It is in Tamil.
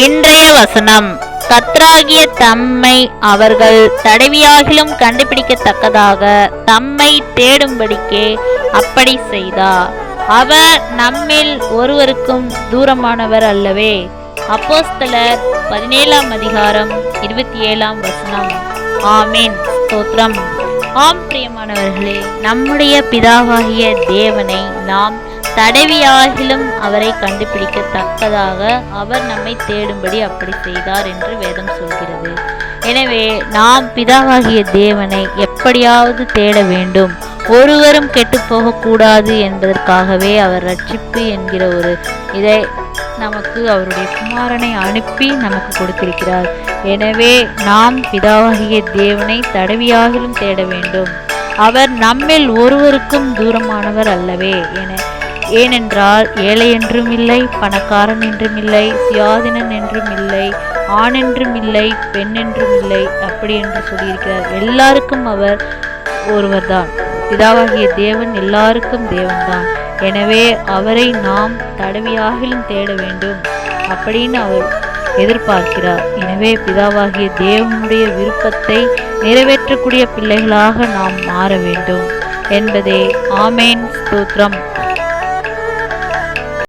இன்றைய வசனம். கர்த்தராகிய தம்மை அவர்கள் தடவியாகிலும் கண்டுபிடிக்கத்தக்கதாக தம்மை தேடும்படிக்கே அப்படி செய்தார். அவர் நம்மில் ஒருவருக்கும் தூரமானவர் அல்லவே. அப்போஸ்தலர் 17 அதிகாரம் 27 வசனம். ஆமேன். ஸ்தோத்திரம். ஆம் பிரியமானவர்களே, நம்முடைய பிதாவாகிய தேவனை நாம் தடவியாகிலும் அவரை கண்டுபிடிக்கத்தக்கதாக அவர் நம்மை தேடும்படி அப்படி செய்தார் என்று வேதம் சொல்கிறது. எனவே நாம் பிதாவாகிய தேவனை எப்படியாவது தேட வேண்டும். ஒருவரும் கெட்டு போகக்கூடாது என்பதற்காகவே அவர் ரட்சிப்பு என்கிற ஒரு இதை நமக்கு அவருடைய குமாரனை அனுப்பி நமக்கு கொடுத்திருக்கிறார். எனவே நாம் பிதாவாகிய தேவனை தடவியாகிலும் தேட வேண்டும். அவர் நம்மில் ஒருவருக்கும் தூரமானவர் அல்லவே. ஏனென்றால் ஏழை என்றும் இல்லை, பணக்காரன் என்றும் இல்லை, சுயாதீனன் என்றும் இல்லை, ஆண் என்றும் இல்லை, பெண் என்றும் இல்லை, அப்படி என்று சொல்லியிருக்கிறார். எல்லாருக்கும் அவர் ஒருவர்தான். பிதாவாகிய தேவன் எல்லாருக்கும் தேவன்தான். எனவே அவரை நாம் தடவியாகிலும் தேட வேண்டும் அப்படின்னு அவர் எதிர்பார்க்கிறார். எனவே பிதாவாகிய தேவனுடைய விருப்பத்தை நிறைவேற்றக்கூடிய பிள்ளைகளாக நாம் மாற வேண்டும் என்பதே. ஆமேன். ஸ்தோத்திரம்.